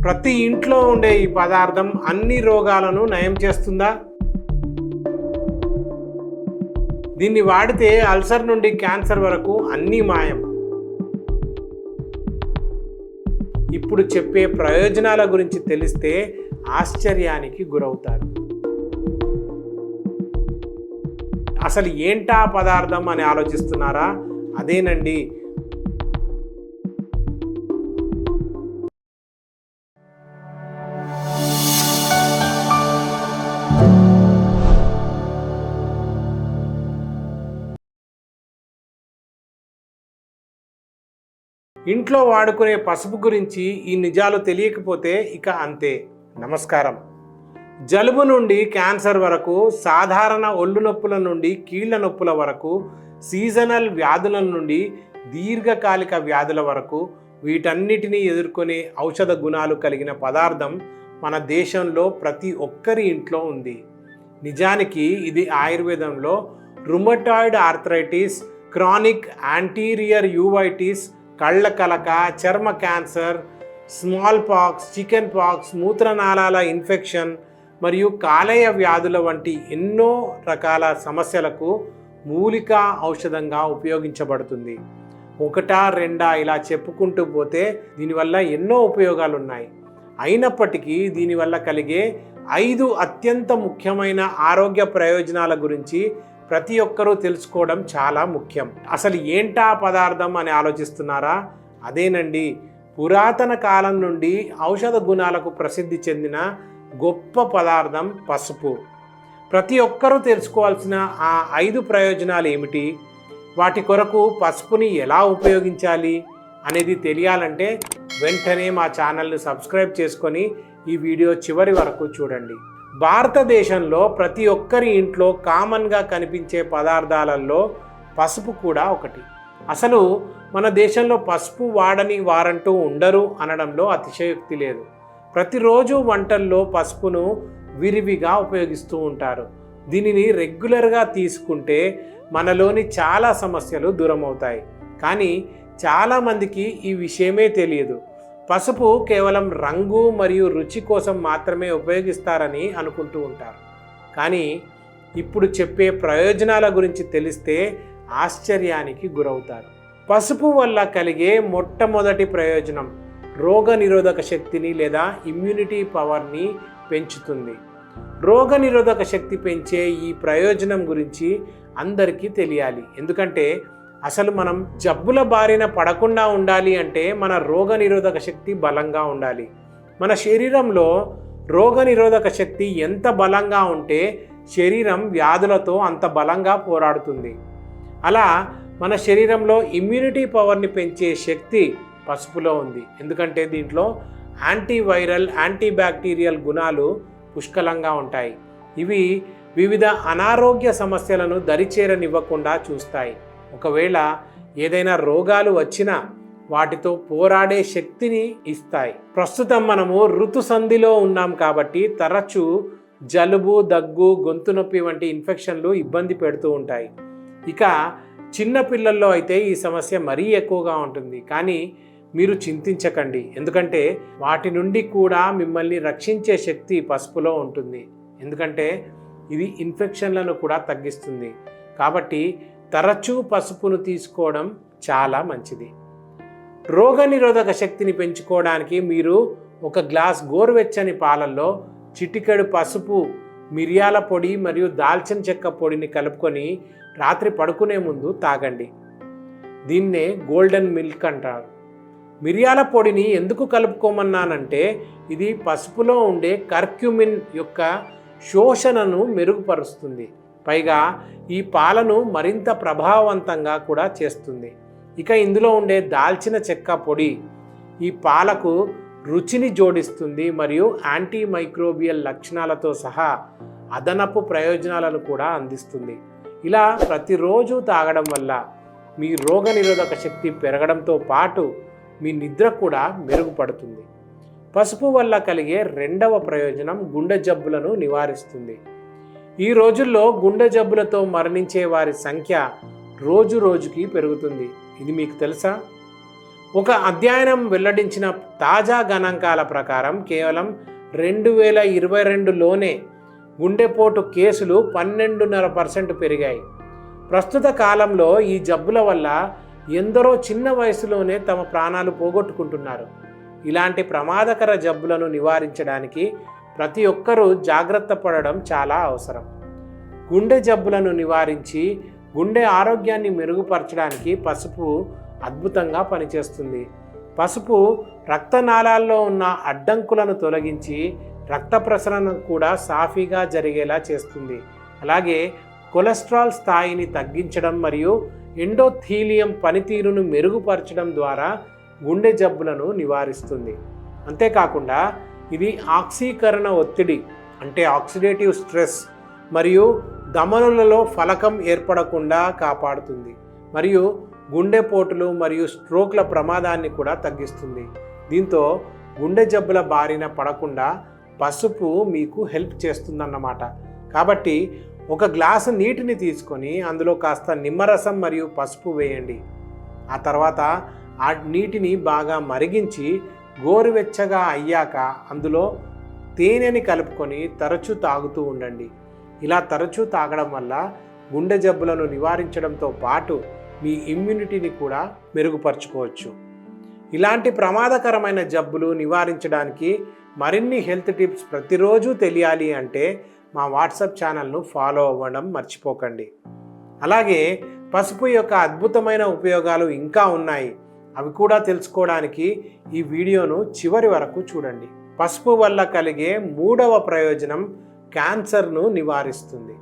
ప్రతి ఇంట్లో ఉండే ఈ పదార్థం అన్ని రోగాలను నయం చేస్తుందా? దీన్ని వాడితే అల్సర్ నుండి క్యాన్సర్ వరకు అన్నీ మాయం. ఇప్పుడు చెప్పే ప్రయోజనాల గురించి తెలిస్తే ఆశ్చర్యానికి గురవుతారు. అసలు ఏంటా పదార్థం అని ఆలోచిస్తున్నారా? అదేనండి ఇంట్లో వాడుకునే పసుపు గురించి ఈ నిజాలు తెలియకపోతే ఇక అంతే. నమస్కారం. జలుబు నుండి క్యాన్సర్ వరకు, సాధారణ ఒళ్ళు నొప్పుల నుండి కీళ్ల నొప్పుల వరకు, సీజనల్ వ్యాధుల నుండి దీర్ఘకాలిక వ్యాధుల వరకు వీటన్నిటినీ ఎదుర్కొనే ఔషధ గుణాలు కలిగిన పదార్థం మన దేశంలో ప్రతి ఒక్కరి ఇంట్లో ఉంది. నిజానికి ఇది ఆయుర్వేదంలో rheumatoid arthritis, chronic anterior uveitis, కళ్ళ కలక, చర్మ cancer, smallpox, chickenpox, మూత్రనాళాల ఇన్ఫెక్షన్ మరియు కాలేయ వ్యాధుల వంటి ఎన్నో రకాల సమస్యలకు మూలికా ఔషధంగా ఉపయోగించబడుతుంది. ఒకటా రెండా ఇలా చెప్పుకుంటూ పోతే దీనివల్ల ఎన్నో ఉపయోగాలు ఉన్నాయి. అయినప్పటికీ దీనివల్ల కలిగే 5 అత్యంత ముఖ్యమైన ఆరోగ్య ప్రయోజనాల గురించి ప్రతి ఒక్కరూ తెలుసుకోవడం చాలా ముఖ్యం. అసలు ఏంటా పదార్థం అని ఆలోచిస్తున్నారా? అదేనండి పురాతన కాలం నుండి ఔషధ గుణాలకు ప్రసిద్ధి చెందిన గొప్ప పదార్థం పసుపు. ప్రతి ఒక్కరూ తెలుసుకోవాల్సిన ఆ 5 ప్రయోజనాలు ఏమిటి, వాటి కొరకు పసుపుని ఎలా ఉపయోగించాలి అనేది తెలియాలంటే వెంటనే మా ఛానల్ని సబ్స్క్రైబ్ చేసుకొని ఈ వీడియో చివరి వరకు చూడండి. భారతదేశంలో ప్రతి ఒక్కరి ఇంట్లో కామన్గా కనిపించే పదార్థాలలో పసుపు కూడా ఒకటి. అసలు మన దేశంలో పసుపు వాడని వారంటూ ఉండరు అనడంలో అతిశయోక్తి లేదు. ప్రతిరోజు వంటల్లో పసుపును విరివిగా ఉపయోగిస్తూ ఉంటారు. దీనిని రెగ్యులర్గా తీసుకుంటే మనలోని చాలా సమస్యలు దూరం అవుతాయి. కానీ చాలామందికి ఈ విషయమే తెలియదు. పసుపు కేవలం రంగు మరియు రుచి కోసం మాత్రమే ఉపయోగిస్తారని అనుకుంటూ ఉంటారు. కానీ ఇప్పుడు చెప్పే ప్రయోజనాల గురించి తెలిస్తే ఆశ్చర్యానికి గురవుతారు. పసుపు వల్ల కలిగే మొట్టమొదటి ప్రయోజనం రోగనిరోధక శక్తిని లేదా ఇమ్యూనిటీ పవర్ని పెంచుతుంది. రోగనిరోధక శక్తి పెంచే ఈ ప్రయోజనం గురించి అందరికీ తెలియాలి. ఎందుకంటే అసలు మనం జబ్బుల బారిన పడకుండా ఉండాలి అంటే మన రోగనిరోధక శక్తి బలంగా ఉండాలి. మన శరీరంలో రోగనిరోధక శక్తి ఎంత బలంగా ఉంటే శరీరం వ్యాధులతో అంత బలంగా పోరాడుతుంది. అలా మన శరీరంలో ఇమ్యూనిటీ పవర్ని పెంచే శక్తి పసుపులో ఉంది. ఎందుకంటే దీంట్లో యాంటీవైరల్, యాంటీబ్యాక్టీరియల్ గుణాలు పుష్కలంగా ఉంటాయి. ఇవి వివిధ అనారోగ్య సమస్యలను దరిచేరనివ్వకుండా చూస్తాయి. ఒకవేళ ఏదైనా రోగాలు వచ్చినా వాటితో పోరాడే శక్తిని ఇస్తాయి. ప్రస్తుతం మనము ఋతు సంధిలో ఉన్నాం కాబట్టి తరచూ జలుబు, దగ్గు, గొంతు నొప్పి వంటి ఇన్ఫెక్షన్లు ఇబ్బంది పెడుతూ ఉంటాయి. ఇక చిన్న పిల్లల్లో అయితే ఈ సమస్య మరీ ఎక్కువగా ఉంటుంది. కానీ మీరు చింతించకండి, ఎందుకంటే వాటి నుండి కూడా మిమ్మల్ని రక్షించే శక్తి పసుపులో ఉంటుంది. ఎందుకంటే ఇది ఇన్ఫెక్షన్లను కూడా తగ్గిస్తుంది. కాబట్టి తరచూ పసుపును తీసుకోవడం చాలా మంచిది. రోగనిరోధక శక్తిని పెంచుకోవడానికి మీరు ఒక గ్లాస్ గోరువెచ్చని పాలల్లో చిటికెడు పసుపు, మిరియాల పొడి మరియు దాల్చిన చెక్క పొడిని కలుపుకొని రాత్రి పడుకునే ముందు తాగండి. దీన్నే గోల్డెన్ మిల్క్ అంటారు. మిరియాల పొడిని ఎందుకు కలుపుకోమన్నానంటే ఇది పసుపులో ఉండే కర్క్యూమిన్ యొక్క శోషణను మెరుగుపరుస్తుంది. పైగా ఈ పాలను మరింత ప్రభావవంతంగా కూడా చేస్తుంది. ఇక ఇందులో ఉండే దాల్చిన చెక్క పొడి ఈ పాలకు రుచిని జోడిస్తుంది మరియు యాంటీ మైక్రోబియల్ లక్షణాలతో సహా అదనపు ప్రయోజనాలను కూడా అందిస్తుంది. ఇలా ప్రతిరోజు తాగడం వల్ల మీ రోగనిరోధక శక్తి పెరగడంతో పాటు మీ నిద్ర కూడా మెరుగుపడుతుంది. పసుపు వల్ల కలిగే రెండవ ప్రయోజనం గుండె జబ్బులను నివారిస్తుంది. ఈ రోజుల్లో గుండె జబ్బులతో మరణించే వారి సంఖ్య రోజు రోజుకి పెరుగుతుంది. ఇది మీకు తెలుసా? ఒక అధ్యయనం వెల్లడించిన తాజా గణాంకాల ప్రకారం కేవలం 2022లోనే గుండెపోటు కేసులు 12.5% పెరిగాయి. ప్రస్తుత కాలంలో ఈ జబ్బుల వల్ల ఎందరో చిన్న వయసులోనే తమ ప్రాణాలు పోగొట్టుకుంటున్నారు. ఇలాంటి ప్రమాదకర జబ్బులను నివారించడానికి ప్రతి ఒక్కరూ జాగ్రత్త పడడం చాలా అవసరం. గుండె జబ్బులను నివారించి గుండె ఆరోగ్యాన్ని మెరుగుపరచడానికి పసుపు అద్భుతంగా పనిచేస్తుంది. పసుపు రక్తనాళాల్లో ఉన్న అడ్డంకులను తొలగించి రక్త ప్రసరణ కూడా సాఫీగా జరిగేలా చేస్తుంది. అలాగే కొలెస్ట్రాల్ స్థాయిని తగ్గించడం మరియు ఎండోథీలియం పనితీరును మెరుగుపరచడం ద్వారా గుండె జబ్బులను నివారిస్తుంది. అంతేకాకుండా ఇది ఆక్సీకరణ ఒత్తిడి అంటే ఆక్సిడేటివ్ స్ట్రెస్ మరియు ధమనులలో ఫలకం ఏర్పడకుండా కాపాడుతుంది మరియు గుండెపోటులు మరియు స్ట్రోక్ల ప్రమాదాన్ని కూడా తగ్గిస్తుంది. దీంతో గుండె జబ్బుల బారిన పడకుండా పసుపు మీకు హెల్ప్ చేస్తుందన్నమాట. కాబట్టి ఒక గ్లాసు నీటిని తీసుకొని అందులో కాస్త నిమ్మరసం మరియు పసుపు వేయండి. ఆ తర్వాత ఆ నీటిని బాగా మరిగించి గోరువెచ్చగా అయ్యాక అందులో తేనెని కలుపుకొని తరచూ తాగుతూ ఉండండి. ఇలా తరచూ తాగడం వల్ల గుండె జబ్బులను నివారించడంతో పాటు మీ ఇమ్యూనిటీని కూడా మెరుగుపరచుకోవచ్చు. ఇలాంటి ప్రమాదకరమైన జబ్బులు నివారించడానికి మరిన్ని హెల్త్ టిప్స్ ప్రతిరోజు తెలియాలి అంటే మా వాట్సాప్ ఛానల్ను ఫాలో అవ్వడం మర్చిపోకండి. అలాగే పసుపు యొక్క అద్భుతమైన ఉపయోగాలు ఇంకా ఉన్నాయి. అవి కూడా తెలుసుకోవడానికి ఈ వీడియోను చివరి వరకు చూడండి. పసుపు వల్ల కలిగే 3వ ప్రయోజనం క్యాన్సర్ను నివారిస్తుంది.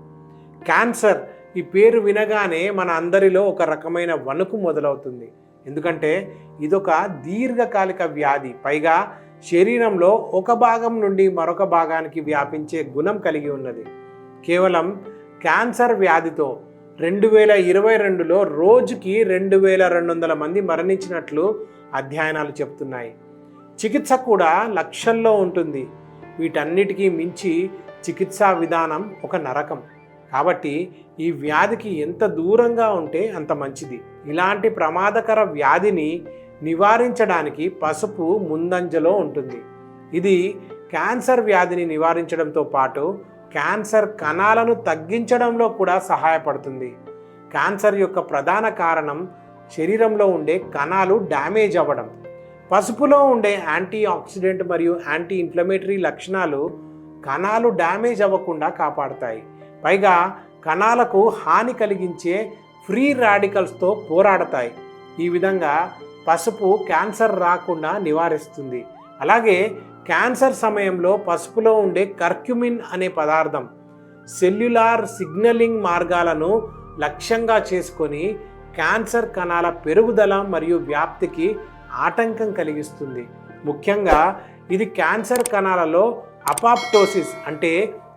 క్యాన్సర్ ఈ పేరు వినగానే మన అందరిలో ఒక రకమైన వణుకు మొదలవుతుంది. ఎందుకంటే ఇదొక దీర్ఘకాలిక వ్యాధి, పైగా శరీరంలో ఒక భాగం నుండి మరొక భాగానికి వ్యాపించే గుణం కలిగి ఉన్నది. కేవలం క్యాన్సర్ వ్యాధితో 2022లో రోజుకి 2200 మంది మరణించినట్లు అధ్యయనాలు చెబుతున్నాయి. చికిత్స కూడా లక్షల్లో ఉంటుంది. వీటన్నిటికీ మించి చికిత్సా విధానం ఒక నరకం. కాబట్టి ఈ వ్యాధికి ఎంత దూరంగా ఉంటే అంత మంచిది. ఇలాంటి ప్రమాదకర వ్యాధిని నివారించడానికి పసుపు ముందంజలో ఉంటుంది. ఇది క్యాన్సర్ వ్యాధిని నివారించడంతో పాటు క్యాన్సర్ కణాలను తగ్గించడంలో కూడా సహాయపడుతుంది. క్యాన్సర్ యొక్క ప్రధాన కారణం శరీరంలో ఉండే కణాలు డ్యామేజ్ అవ్వడం. పసుపులో ఉండే యాంటీ ఆక్సిడెంట్ మరియు యాంటీ ఇన్ఫ్లమేటరీ లక్షణాలు కణాలు డ్యామేజ్ అవ్వకుండా కాపాడుతాయి. పైగా కణాలకు హాని కలిగించే ఫ్రీ రాడికల్స్తో పోరాడతాయి. ఈ విధంగా పసుపు క్యాన్సర్ రాకుండా నివారిస్తుంది. అలాగే క్యాన్సర్ సమయంలో పసుపులో ఉండే కర్క్యుమిన్ అనే పదార్థం సెల్యులార్ సిగ్నలింగ్ మార్గాలను లక్ష్యంగా చేసుకొని క్యాన్సర్ కణాల పెరుగుదల మరియు వ్యాప్తికి ఆటంకం కలిగిస్తుంది. ముఖ్యంగా ఇది క్యాన్సర్ కణాలలో అపాప్టోసిస్ అంటే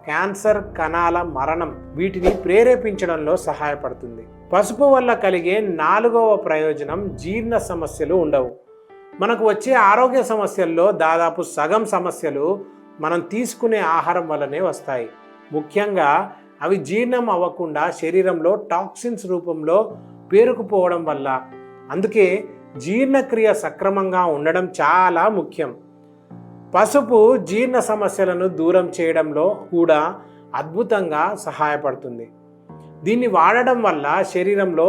క్యాన్సర్ కణాల మరణం వీటిని ప్రేరేపించడంలో సహాయపడుతుంది. పసుపు వల్ల కలిగే 4వ ప్రయోజనం జీర్ణ సమస్యలు ఉండవు. మనకు వచ్చే ఆరోగ్య సమస్యల్లో దాదాపు సగం సమస్యలు మనం తీసుకునే ఆహారం వల్లనే వస్తాయి. ముఖ్యంగా అవి జీర్ణం అవ్వకుండా శరీరంలో టాక్సిన్స్ రూపంలో పేరుకుపోవడం వల్ల. అందుకే జీర్ణక్రియ సక్రమంగా ఉండడం చాలా ముఖ్యం. పసుపు జీర్ణ సమస్యలను దూరం చేయడంలో కూడా అద్భుతంగా సహాయపడుతుంది. దీన్ని వాడడం వల్ల శరీరంలో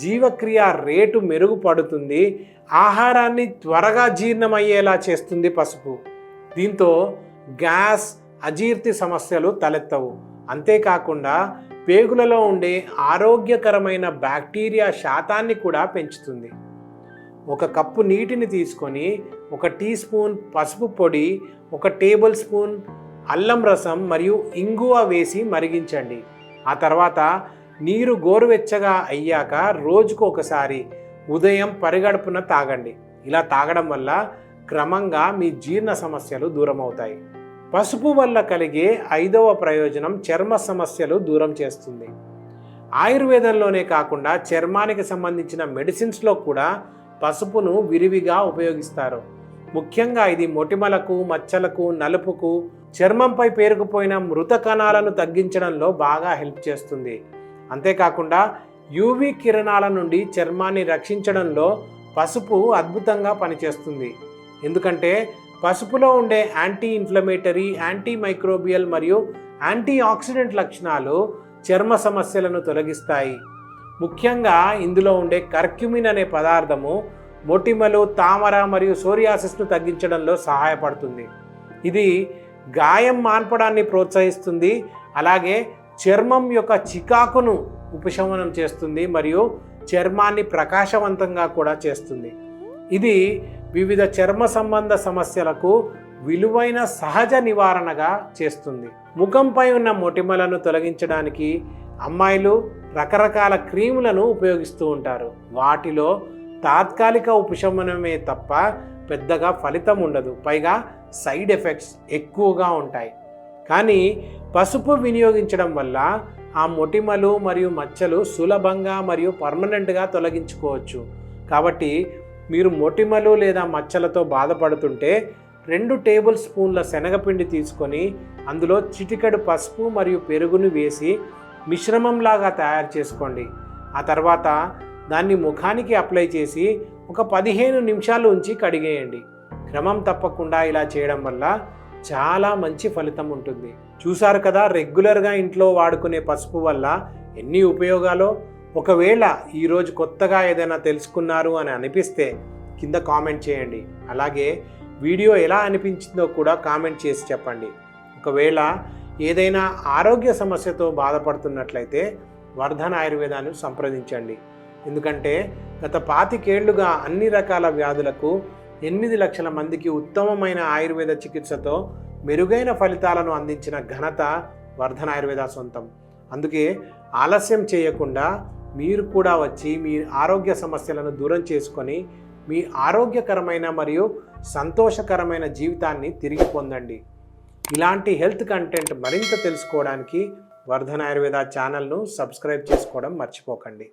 జీవక్రియ రేటు మెరుగుపడుతుంది. ఆహారాన్ని త్వరగా జీర్ణమయ్యేలా చేస్తుంది పసుపు. దీంతో గ్యాస్, అజీర్తి సమస్యలు తలెత్తవు. అంతేకాకుండా పేగులలో ఉండే ఆరోగ్యకరమైన బ్యాక్టీరియా శాతాన్ని కూడా పెంచుతుంది. 1 కప్పు నీటిని తీసుకొని 1 టీ స్పూన్ పసుపు పొడి, 1 టేబుల్ స్పూన్ అల్లం రసం మరియు ఇంగువ వేసి మరిగించండి. ఆ తర్వాత నీరు గోరువెచ్చగా అయ్యాక రోజుకు ఒకసారి ఉదయం పరిగడుపున తాగండి. ఇలా తాగడం వల్ల క్రమంగా మీ జీర్ణ సమస్యలు దూరం అవుతాయి. పసుపు వల్ల కలిగే 5వ ప్రయోజనం చర్మ సమస్యలు దూరం చేస్తుంది. ఆయుర్వేదంలోనే కాకుండా చర్మానికి సంబంధించిన మెడిసిన్స్లో కూడా పసుపును విరివిగా ఉపయోగిస్తారు. ముఖ్యంగా ఇది మొటిమలకు, మచ్చలకు, నలుపుకు, చర్మంపై పేరుకుపోయిన మృత కణాలను తగ్గించడంలో బాగా హెల్ప్ చేస్తుంది. అంతేకాకుండా యూవీ కిరణాల నుండి చర్మాన్ని రక్షించడంలో పసుపు అద్భుతంగా పనిచేస్తుంది. ఎందుకంటే పసుపులో ఉండే యాంటీ ఇన్ఫ్లమేటరీ, యాంటీ మైక్రోబియల్ మరియు యాంటీ ఆక్సిడెంట్ లక్షణాలు చర్మ సమస్యలను తొలగిస్తాయి. ముఖ్యంగా ఇందులో ఉండే కర్క్యుమిన్ అనే పదార్థము మొటిమలు, తామర మరియు సోరియాసిస్ను తగ్గించడంలో సహాయపడుతుంది. ఇది గాయం మాన్పడాన్ని ప్రోత్సహిస్తుంది, అలాగే చర్మం యొక్క చికాకును ఉపశమనం చేస్తుంది మరియు చర్మాన్ని ప్రకాశవంతంగా కూడా చేస్తుంది. ఇది వివిధ చర్మ సంబంధ సమస్యలకు విలువైన సహజ నివారణగా చేస్తుంది. ముఖంపై ఉన్న మొటిమలను తొలగించడానికి అమ్మాయిలు రకరకాల క్రీములను ఉపయోగిస్తూ ఉంటారు. వాటిలో తాత్కాలిక ఉపశమనమే తప్ప పెద్దగా ఫలితం ఉండదు, పైగా సైడ్ ఎఫెక్ట్స్ ఎక్కువగా ఉంటాయి. కానీ పసుపు వినియోగించడం వల్ల ఆ మొటిమలు మరియు మచ్చలు సులభంగా మరియు పర్మనెంట్గా తొలగించుకోవచ్చు. కాబట్టి మీరు మొటిమలు లేదా మచ్చలతో బాధపడుతుంటే 2 టేబుల్ స్పూన్ల శనగపిండి తీసుకొని అందులో చిటికెడు పసుపు మరియు పెరుగును వేసి మిశ్రమంలాగా తయారు చేసుకోండి. ఆ తర్వాత దాన్ని ముఖానికి అప్లై చేసి ఒక 15 నిమిషాలు ఉంచి కడిగేయండి. క్రమం తప్పకుండా ఇలా చేయడం వల్ల చాలా మంచి ఫలితం ఉంటుంది. చూసారు కదా, రెగ్యులర్గా ఇంట్లో వాడుకునే పసుపు వల్ల ఎన్ని ఉపయోగాలో. ఒకవేళ ఈరోజు కొత్తగా ఏదైనా తెలుసుకున్నారు అని అనిపిస్తే కింద కామెంట్ చేయండి. అలాగే వీడియో ఎలా అనిపించిందో కూడా కామెంట్ చేసి చెప్పండి. ఒకవేళ ఏదైనా ఆరోగ్య సమస్యతో బాధపడుతున్నట్లయితే వర్ధన్ ఆయుర్వేదాన్ని సంప్రదించండి. ఎందుకంటే గత 25 ఏళ్లుగా అన్ని రకాల వ్యాధులకు 8 లక్షల మందికి ఉత్తమమైన ఆయుర్వేద చికిత్సతో మెరుగైన ఫలితాలను అందించిన ఘనత వర్ధన్ ఆయుర్వేద సొంతం. అందుకే ఆలస్యం చేయకుండా మీరు కూడా వచ్చి మీ ఆరోగ్య సమస్యలను దూరం చేసుకొని మీ ఆరోగ్యకరమైన మరియు సంతోషకరమైన జీవితాన్ని తిరిగి పొందండి. ఇలాంటి హెల్త్ కంటెంట్ మరింత తెలుసుకోవడానికి వర్ధన్ ఆయుర్వేద ఛానల్ను సబ్స్క్రైబ్ చేసుకోవడం మర్చిపోకండి.